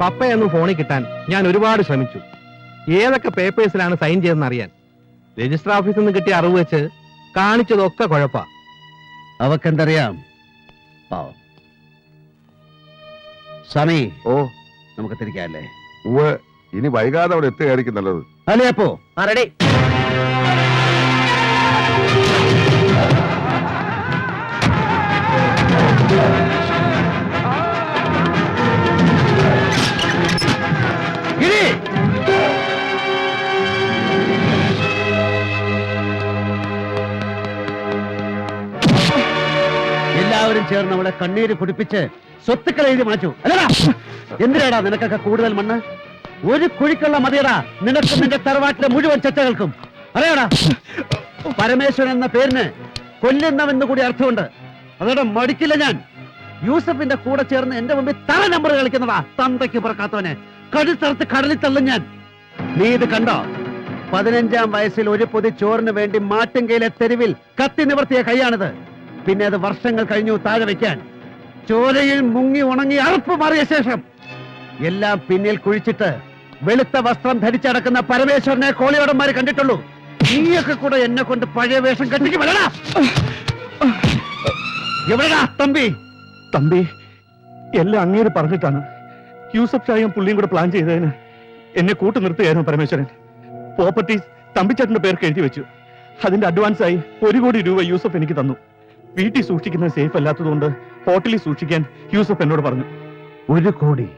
പപ്പയൊന്നും ഫോണിൽ കിട്ടാൻ ഞാൻ ഒരുപാട് ശ്രമിച്ചു. ഏതൊക്കെ പേപ്പേഴ്സിലാണ് സൈൻ ചെയ്തെന്ന് അറിയാൻ. രജിസ്റ്റർ ഓഫീസിൽ നിന്ന് കിട്ടിയ അറിവ് വെച്ച് കാണിച്ചതൊക്കെ കുഴപ്പാ. അവക്കെന്തറിയാം? സമി, ഓ നമുക്ക് തിരിക്കാല്ലേ? ഇനി വൈകാതെ അവിടെ എത്തുകയായിരിക്കും നല്ലത്. അല്ലേ അപ്പോ റെഡി. എല്ലാവരും ചേർന്ന് അവളെ കണ്ണീര് കുടിപ്പിച്ച് സ്വത്തുക്കൾ എഴുതി മാറ്റൂ. അല്ലടാ, എന്തിനാടാ നിനക്കൊക്കെ കൂടുതൽ മണ്ണ്? ഒരു കുഴിക്കുള്ള മതിയടാ നിനക്കും നിന്റെ തറവാട്ടിലെ മുഴുവൻ ചർച്ചകൾക്കും. അറിയാടാ, പരമേശ്വരൻ എന്ന പേരിന് കൊല്ലുന്നവെന്ന് കൂടി അർത്ഥമുണ്ട്. അതോടെ മടിക്കില്ല ഞാൻ. യൂസഫിന്റെ കൂടെ ചേർന്ന് എന്റെ മുമ്പിൽ തറ നമ്പർ കളിക്കുന്നതാ തന്തയ്ക്ക് പറക്കാത്തവനെ. കടുത്തറുത്ത് കടലിൽ തള്ളും ഞാൻ. നീ ഇത് കണ്ടോ? 15-ാം വയസ്സിൽ ഒരു പൊതി ചോറിന് വേണ്ടി മാട്ടുങ്കയിലെ തെരുവിൽ കത്തി നിവർത്തിയ കൈയാണിത്. പിന്നെ അത് വർഷങ്ങൾ കഴിഞ്ഞു താഴെ വയ്ക്കാൻ. ചോരയിൽ മുങ്ങി ഉണങ്ങി അറുപ്പ് മാറിയ ശേഷം എല്ലാം പിന്നിൽ കുഴിച്ചിട്ട് വെളുത്ത വസ്ത്രം ധരിച്ചടക്കുന്ന പരമേശ്വരനെ കോളിയോടന്മാരെ കണ്ടിട്ടുള്ളൂ. നീയൊക്കെ കൂടെ എന്നെ കൊണ്ട് പഴയ വേഷം കെട്ടിക്ക് വരടാ. എവിടെടാ തമ്പി? തമ്പി, എല്ലാം അങ്ങേര് പറഞ്ഞിട്ടാണ്. യൂസഫ് ഷായും പുള്ളിയും കൂടെ പ്ലാൻ ചെയ്തതിന് എന്നെ കൂട്ടു നിർത്തുകയായിരുന്നു പരമേശ്വരൻ. പ്രോപ്പർട്ടീസ് തമ്പിച്ചേട്ടന്റെ പേർക്ക് എഴുതി വെച്ചു. അതിന്റെ അഡ്വാൻസായി 1 കോടി രൂപ യൂസഫ് എനിക്ക് തന്നു. വീട്ടിൽ സൂക്ഷിക്കുന്നത് സേഫ് അല്ലാത്തതുകൊണ്ട് ഹോട്ടലിൽ സൂക്ഷിക്കാൻ യൂസഫ് എന്നോട് പറഞ്ഞു. 1 കോടി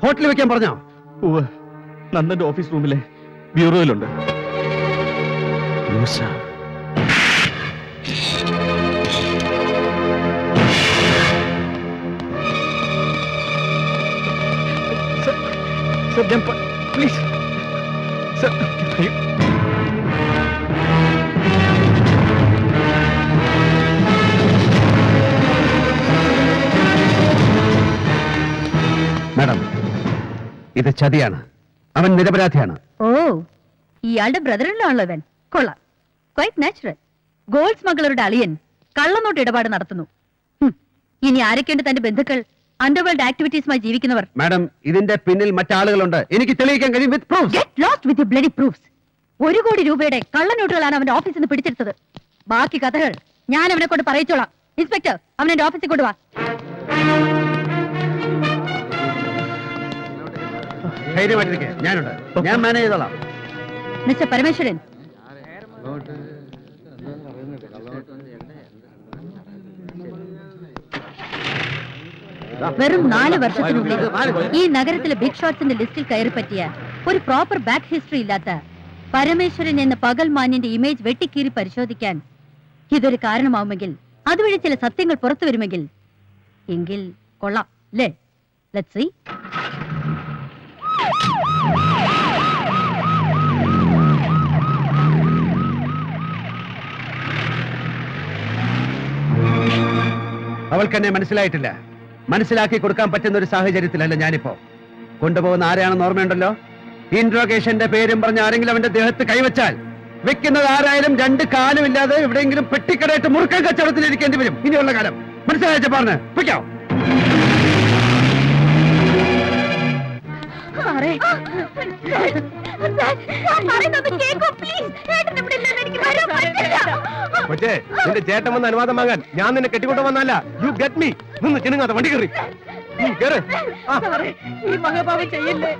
ഹോട്ടലിൽ വെക്കാൻ പറഞ്ഞോ? നന്ദന്റെ ഓഫീസ് റൂമിലെ ബ്യൂറോയിലുണ്ട്. Please sir. മാഡം, ഇത് ചതിയാണ്. അവൻ നിരപരാധിയാണ്. ഓ, ഇയാളുടെ ബ്രദറിലാണല്ലോ അവൻ. കൊള്ളാം, ക്വൈറ്റ് നാച്ചുറൽ. ഗോൾഡ് സ്മഗ്ലറുടെ അളിയൻ കള്ളനോട്ട് ഇടപാട് നടത്തുന്നു. ഇനി ആരൊക്കെയുണ്ട് തന്റെ ബന്ധുക്കൾ, അണ്ടർവേൾഡ് ആക്ടിവിറ്റീസുമായി ജീവിക്കുന്നവർ? മാഡം, ഇതിന്റെ പിന്നിൽ മറ്റാളുകളുണ്ട്. എനിക്ക് തെളിയിക്കാൻ കഴിയും. With proofs. Get lost with your bloody proofs. 1 കോടി രൂപയുടെ കള്ളനോട്ടുകളാണ് അവന്റെ ഓഫീസിൽ നിന്ന് പിടിച്ചെടുത്തത്. ബാക്കി കഥകൾ ഞാൻ അവനെ കൊണ്ട് പറയിച്ചോളാം. ഇൻസ്പെക്ടർ, അവനെ എന്റെ ഓഫീസിൽ കൊണ്ടുവാ. ധൈര്യമായിട്ടിരിക്കെ, ഞാനുണ്ട്. ഞാൻ മാനേജ് ചെയ്തോളാം. മിസ്റ്റർ പരമേശ്വരൻ, വെറും 4 വർഷത്തിനുള്ളിൽ ഈ നഗരത്തിലെ ബിഗ് ഷോട്ട്സിന്റെ ലിസ്റ്റിൽ കയറി പറ്റിയ ഒരു പ്രോപ്പർ ബാക്ക് ഹിസ്റ്ററി ഇല്ലാത്ത പരമേശ്വരൻ എന്ന പകൽമാന്യന്റെ ഇമേജ് വെട്ടിക്കീറി പരിശോധിക്കാൻ ഇതൊരു കാരണമാവുമെങ്കിൽ, അതുവഴി ചില സത്യങ്ങൾ പുറത്തു വരുമെങ്കിൽ എങ്കിൽ കൊള്ളാം അല്ലേ? Let's see. അവൾക്ക് എന്നെ മനസ്സിലായിട്ടില്ല. മനസ്സിലാക്കി കൊടുക്കാൻ പറ്റുന്ന ഒരു സാഹചര്യത്തിലല്ല ഞാനിപ്പോ. കൊണ്ടുപോകുന്ന ആരെയാണെന്ന് ഓർമ്മയുണ്ടല്ലോ? ഇൻട്രോഗേഷന്റെ പേരും പറഞ്ഞ് ആരെങ്കിലും അവന്റെ ദേഹത്ത് കൈവച്ചാൽ വെക്കുന്നത് ആരായാലും 2 കാലും ഇല്ലാതെ എവിടെയെങ്കിലും പെട്ടിക്കടയിട്ട് മുറുക്കൻ കച്ചവടത്തിൽ ഇരിക്കേണ്ടി വരും ഇനിയുള്ള കാലം. മനസ്സിലായ പറഞ്ഞ് പൊയ്ക്കോ. പക്ഷേ നിന്റെ ചേട്ടൻ വന്ന് അനുവാദം വാങ്ങാൻ ഞാൻ നിന്നെ കെട്ടിക്കൊണ്ട് വന്നല്ല. You get me. നിന്ന് ചിനുങ്ങാത്ത വണ്ടി കയറി ഈ മഹാഭാവം ചെയ്യല്ലേ.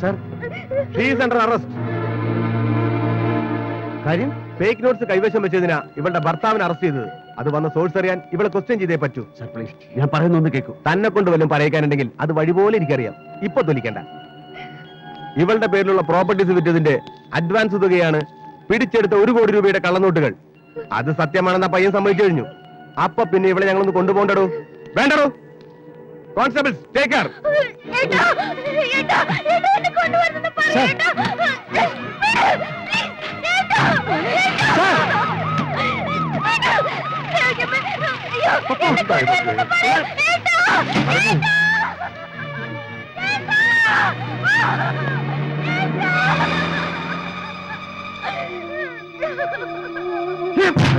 Sir, she is under arrest. കാര്യം ഫേക്ക് നോട്ട്സ് കൈവശം വെച്ചതിനാ ഇവളുടെ ഭർത്താവിനെ അറസ്റ്റ് ചെയ്തത്. അത് വന്ന സോഴ്സ് അറിയാൻ ഇവളെ ക്വസ്റ്റ്യൻ ചെയ്തേ പറ്റൂ. സർ പ്ലീസ്, ഞാൻ പറയുന്നൊന്ന് കേൾക്കൂ. തന്നെ കൊണ്ട് വല്ലതും പറയിക്കാനുണ്ടെങ്കിൽ അത് വഴി പോലെ എനിക്കറിയാം. ഇപ്പൊ തൊലിക്കണ്ട. ഇവളുടെ പേരിലുള്ള പ്രോപ്പർട്ടീസ് വിറ്റതിന്റെ അഡ്വാൻസ് തുകയാണ് പിടിച്ചെടുത്ത 1 കോടി രൂപയുടെ കള്ളനോട്ടുകൾ. അത് സത്യമാണെന്ന പയ്യൻ സമ്മതിച്ചു കഴിഞ്ഞു. അപ്പൊ പിന്നെ ഇവളെ ഞങ്ങളൊന്ന് കൊണ്ടുപോകണ്ടോ? വേണ്ടടോ? Constables, take care.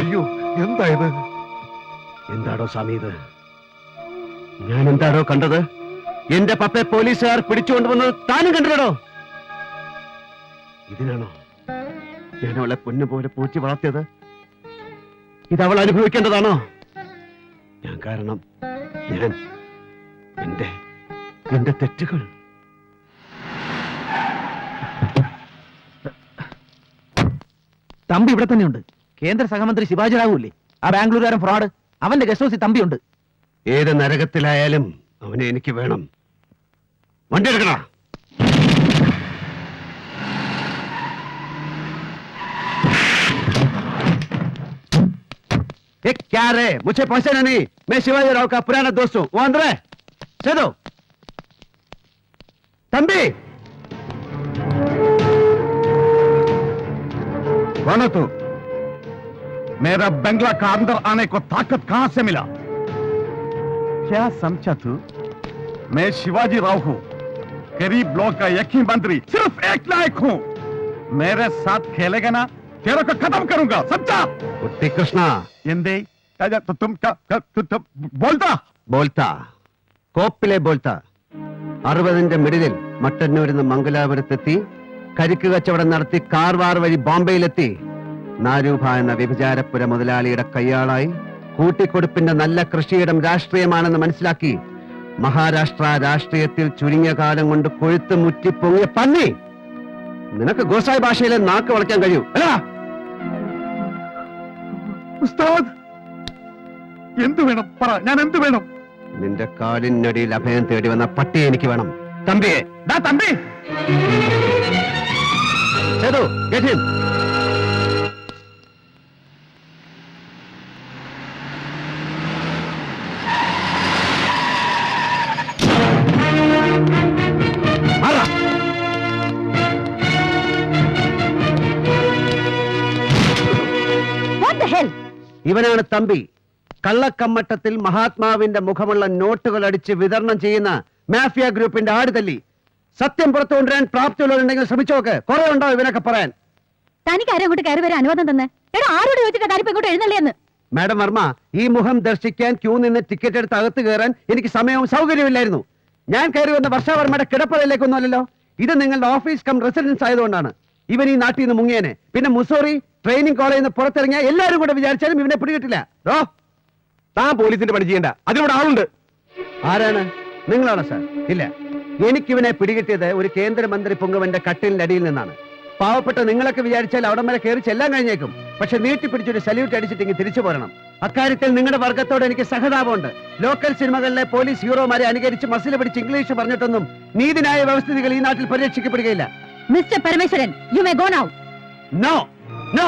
അയ്യോ എന്തായത്? എന്താടോ സ്വാമി ഇത്? ഞാൻ എന്താടോ കണ്ടത്? എന്റെ പപ്പയെ പോലീസുകാർ പിടിച്ചുകൊണ്ടുവന്നത് താനും കണ്ടില്ലടോ? ഇതിനാണോ ഞാൻ അവളെ പൊന്നു പോലെ പൂച്ചി വളർത്തിയത്? ഇതവൾ അനുഭവിക്കേണ്ടതാണോ? ഞാൻ കാരണം ഞാൻ എന്റെ തെറ്റുകൾ. തമ്പി ഇവിടെ തന്നെയുണ്ട്. കേന്ദ്ര സഹമന്ത്രി ശിവാജി റാവു ഇല്ലേ, ആ ബാംഗ്ലൂരുകാരൻ ഫ്രോഡ്, അവന്റെ ഗസ്റ്റ് ഹൗസിൽ തമ്പിയുണ്ട്. ഏത് നരകത്തിലായാലും അവനെ എനിക്ക് വേണം. വണ്ടി എടുക്കണ. क्या रे, मुझे पहचाना नहीं? मैं शिवाजी राव का पुराना दोस्त हूँ. वो अंदर है. चलो तंबी. कौन है तू? मेरा बंगला का अंदर आने को ताकत कहां से मिला? क्या समझा तू? मैं शिवाजी राव हूं, गरीब लोग का एक ही मंत्री, सिर्फ एक लायक हूं. मेरे साथ खेलेगा ना, तेरे को खत्म करूंगा, समझा? कुट्टी कृष्णा. എന്തേ तुम बोलता ബോൾത്ത കോപ്പിലെ ബോൾത്ത. 60ന്റെ മിഡിലിൽ മട്ടന്നൂരിൽ നിന്ന് മംഗലാപുരത്തെത്തി കരിക്ക് കച്ചവടം നടത്തി കാർവാർ വഴി ബോംബെയിലെത്തി നാരൂഭ എന്ന വ്യഭിചാരപ്പുര മുതലാളിയുടെ കയ്യാളായി കൂട്ടിക്കൊടുപ്പിന്റെ നല്ല കൃഷിയിടം രാഷ്ട്രീയമാണെന്ന് മനസ്സിലാക്കി മഹാരാഷ്ട്ര രാഷ്ട്രീയത്തിൽ ചുരുങ്ങിയ കാലം കൊണ്ട് കൊഴുത്ത് മുറ്റിപ്പൊങ്ങിയ പന്നി. നിനക്ക് ഗോസായി ഭാഷയിലെ നാക്ക് വളയ്ക്കാൻ കഴിയൂ അല്ല? ഉസ്താദ് എന്തു വേണം പറ, ഞാൻ എന്തു വേണം? നിന്റെ കാലിനടിയിൽ അഭയം തേടി വന്ന പട്ടിയെ എനിക്ക് വേണം. തമ്പിയെ. Thampi Sethu, get him. മാറാ. What the hell? ഇവനാണ് തമ്പി. കള്ളക്കമ്മട്ടത്തിൽ മഹാത്മാവിന്റെ മുഖമുള്ള നോട്ടുകൾ അടിച്ച് വിതരണം ചെയ്യുന്ന മാഫിയ ഗ്രൂപ്പിന്റെ ആടുതല്ലി. സത്യം പുറത്തു കൊണ്ടുവരാൻ പ്രാപ്തിയുള്ളവരുണ്ടെങ്കിൽ ശ്രമിച്ചോക്ക്. കുറെ ഉണ്ടോ ഇവനൊക്കെ പറയാൻ? തനിക്ക് ആരും അങ്ങോട്ട് കയറി വരാൻ അനുവാദം തന്നെ? എടാ, ആരോട് ചോദിച്ചിട്ടാ താനിപ്പോ ഇങ്ങോട്ട് എഴുന്നള്ളിയെന്ന്? മാഡം വർമ്മ, ഈ മുഖം ദർശിക്കാൻ ക്യൂ നിന്ന് ടിക്കറ്റ് എടുത്ത് അകത്ത് കയറാൻ എനിക്ക് സമയവും സൗകര്യമില്ലായിരുന്നു. ഞാൻ കയറി വന്ന വർഷാവർമ്മയുടെ കിടപ്പറയിലേക്കൊന്നുമല്ലല്ലോ. ഇത് നിങ്ങളുടെ ഓഫീസ് കം റെസിഡൻസ് ആയതുകൊണ്ടാണ്. ഇവൻ ഈ നാട്ടിൽ നിന്ന് മുങ്ങിയനെ. പിന്നെ മുസോറി ട്രെയിനിങ് കോളേജിൽ നിന്ന് പുറത്തിറങ്ങിയ എല്ലാവരും കൂടെ വിചാരിച്ചാലും ഇവനെ പിടികിട്ടില്ല. താൻ പോലീസിന്റെ പണി ചെയ്യണ്ട, അതിനോട് ആളുണ്ട്. ആരാണ്? നിങ്ങളാണോ സാർ? ഇല്ല, എനിക്കിവനെ പിടികിട്ടിയത് ഒരു കേന്ദ്രമന്ത്രി പൊങ്ങവന്റെ കട്ടിലിന്റെ അടിയിൽ നിന്നാണ്. പാവപ്പെട്ട നിങ്ങളൊക്കെ വിചാരിച്ചാൽ അവിടം വരെ കയറി ചെല്ലാൻ കഴിഞ്ഞേക്കും. പക്ഷെ നീട്ടിപ്പിടിച്ചൊരു സല്യൂട്ട് അടിച്ചിട്ടെങ്കിൽ തിരിച്ചു പോരണം. അക്കാര്യത്തിൽ നിങ്ങളുടെ വർഗത്തോട് എനിക്ക് സഹതാപമുണ്ട്. ലോക്കൽ സിനിമകളിലെ പോലീസ് ഹീറോമാരെ അനുകരിച്ച് മസിൽ പിടിച്ച് ഇംഗ്ലീഷ് പറഞ്ഞിട്ടൊന്നും നീതിന്യായ വ്യവസ്ഥിതികൾ ഈ നാട്ടിൽ പരിരക്ഷിക്കപ്പെടുകയില്ല. Mister Parameswaran, you may go now. No no,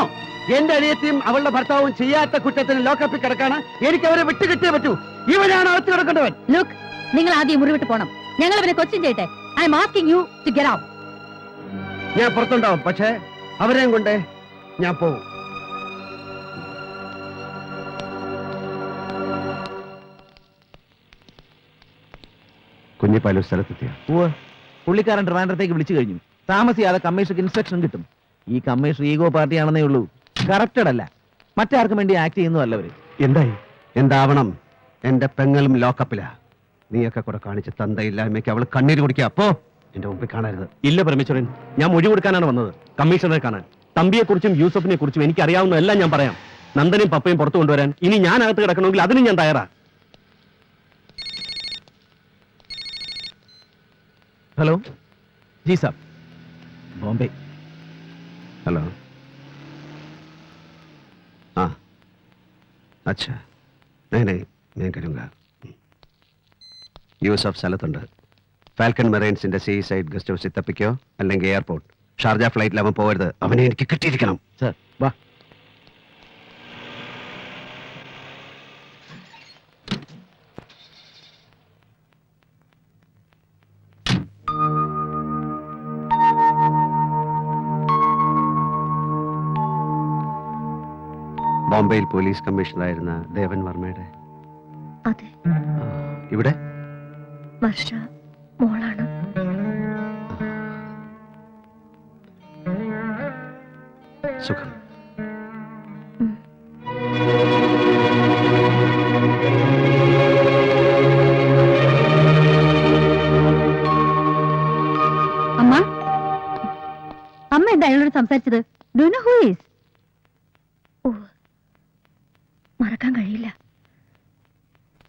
എന്റെ അനിയത്തിയും അവളുടെ ഭർത്താവും ചെയ്യാത്ത കുറ്റത്തിന് ലോക്കപ്പിൽ കിടക്കാണ്. എനിക്ക് അവരെ വിട്ടുകിട്ടിയേ പറ്റൂ. ഇവനാണ് അകത്ത് കിടക്കേണ്ടവൻ. ലുക്ക്, നിങ്ങൾ ആദ്യം മുറിവിട്ട് പോണം. ഞങ്ങൾ അവനെ ക്വസ്റ്റ്യൻ ചെയ്യട്ടെ. I am asking you to get out. ഞാൻ പുറത്തുണ്ടാവും, പക്ഷേ അവരെയും കൊണ്ട് ഞാൻ പോവും. കുഞ്ഞിപ്പാലു സ്ഥലത്തെത്തിയ പുള്ളിക്കാരൻ ട്രിവാൻഡ്രത്തേക്ക് വിളിച്ചു കഴിഞ്ഞു. താമസിയാതെ കമ്മീഷണർക്ക് ഇൻസ്ട്രക്ഷൻ കിട്ടും. ഈ കമ്മീഷണർ ഈഗോ പാർട്ടിയാണെന്നേ ഉള്ളൂ, കറപ്റ്റഡ് അല്ല. മറ്റാർക്കും വേണ്ടി ആക്ട് ചെയ്യുന്നതല്ലവര്. എന്തായി? എന്താവണം? എന്റെ പെങ്ങളും ലോക്കപ്പിലാ. നീയൊക്കെ കൂടെ കാണിച്ച് തന്തയില്ലായ്മയ്ക്ക് അവൾ കണ്ണീര് കുടിക്കുക. അപ്പോ എന്റെ മുമ്പിൽ കാണരുത്. ഇല്ല പരമേശ്വരൻ, ഞാൻ മൊഴി കൊടുക്കാനാണ് വന്നത്, കമ്മീഷണറെ കാണാൻ. തമ്പിയെ കുറിച്ചും യൂസഫിനെ കുറിച്ചും എനിക്ക് അറിയാവുന്നതെല്ലാം ഞാൻ പറയാം. നന്ദനും പപ്പയും പുറത്തു കൊണ്ടുവരാൻ ഇനി ഞാൻ അകത്ത് കിടക്കണമെങ്കിൽ അതിനും ഞാൻ തയ്യാറാ. ഹലോ ജി സാബ്, ബോംബെ. हेलो, हाँ अच्छा, नहीं मैं करूँगा. യൂസഫ് സ്ഥലത്തുണ്ട്. ഫാൽക്കൺ മെറൈൻസിന്റെ സീ സൈഡ് ഗസ്റ്റ് ഹൗസിൽ തപ്പിക്കോ, അല്ലെങ്കിൽ എയർപോർട്ട്. ഷാർജ ഫ്ലൈറ്റിൽ അവൻ പോകരുത്. അവനെ എനിക്ക് കിട്ടിയിരിക്കണം. സർ വാ. ബോംബെയിൽ പോലീസ് കമ്മീഷണറായിരുന്ന ദേവൻ വർമ്മയുടെ. അതെ, ഇവിടെ വർഷ മോളാണ്. സുഖം. അമ്മ അമ്മ എന്താ അയാളോട് സംസാരിച്ചത്? Do know who is? ഓ, മറക്കാൻ കഴിയില്ല.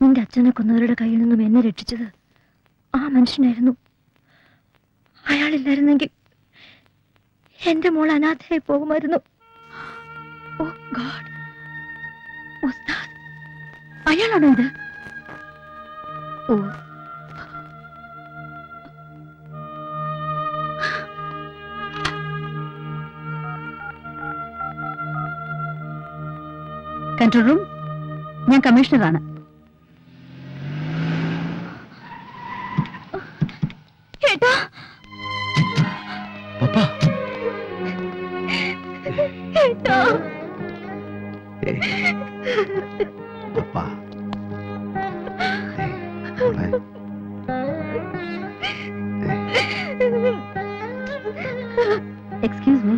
നിന്റെ അച്ഛനെ കൊന്നവരുടെ കയ്യിൽ നിന്നും എന്നെ രക്ഷിച്ചത് ആ മനുഷ്യനായിരുന്നു. അയാളില്ലായിരുന്നെങ്കിൽ എന്റെ മോൾ അനാഥയായി പോകുമായിരുന്നു. ഓ ഗോഡ്, ഉസ്താദ് അയാളാണോ ഇത്? ഓ, കൺട്രോൾ റൂം, ഞാൻ കമ്മീഷണറാണ്. ഏട്ടാ, ഏട്ടാ. Excuse me.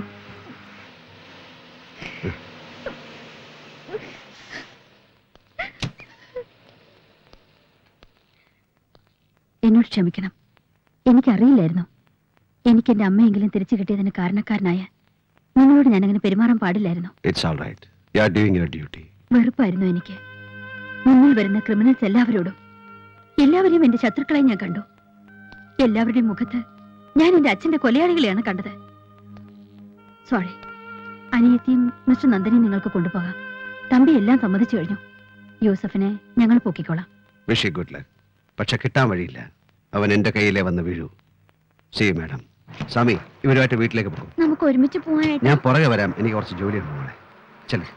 എന്നോട് ക്ഷമിക്കണം. എനിക്കറിയില്ലായിരുന്നു. എനിക്ക് എന്റെ അമ്മയെങ്കിലും തിരിച്ചു കിട്ടിയതിന് കാരണക്കാരനായ നിങ്ങളോട് ഞാൻ അങ്ങനെ പെരുമാറാൻ പാടില്ലായിരുന്നു. It's all right. You are doing your duty. വെറുപ്പായിരുന്നു എനിക്ക്. മുന്നിൽ വരുന്ന ക്രിമിനൽസ് എല്ലാവരെയും എന്റെ ശത്രുക്കളെ ഞാൻ കണ്ടു. എല്ലാവരുടെയും മുഖത്ത് ഞാൻ എന്റെ അച്ഛന്റെ കൊലയാളികളെയാണ് കണ്ടത്. സോറി. അനിയത്തിയും മിസ്റ്റർ നന്ദനെയും നിങ്ങൾക്ക് കൊണ്ടുപോകാം. തമ്പി എല്ലാം സമ്മതിച്ചു കഴിഞ്ഞു. യൂസഫിനെ ഞങ്ങൾ പൊക്കിക്കോളാം. Wish you good luck. പക്ഷെ കിട്ടാൻ വഴിയില്ല. അവൻ എന്റെ കയ്യിലേ വന്ന് വീഴൂ. See you, madam. സ്വാമി, ഇവരുമായിട്ട് വീട്ടിലേക്ക് പോകും. നമുക്ക് ഒരുമിച്ച് പോവാനായിട്ട് ഞാൻ പുറകെ വരാം. എനിക്ക് കുറച്ച് ജോലിയുണ്ട് മോളെ. ചെല്ലേ.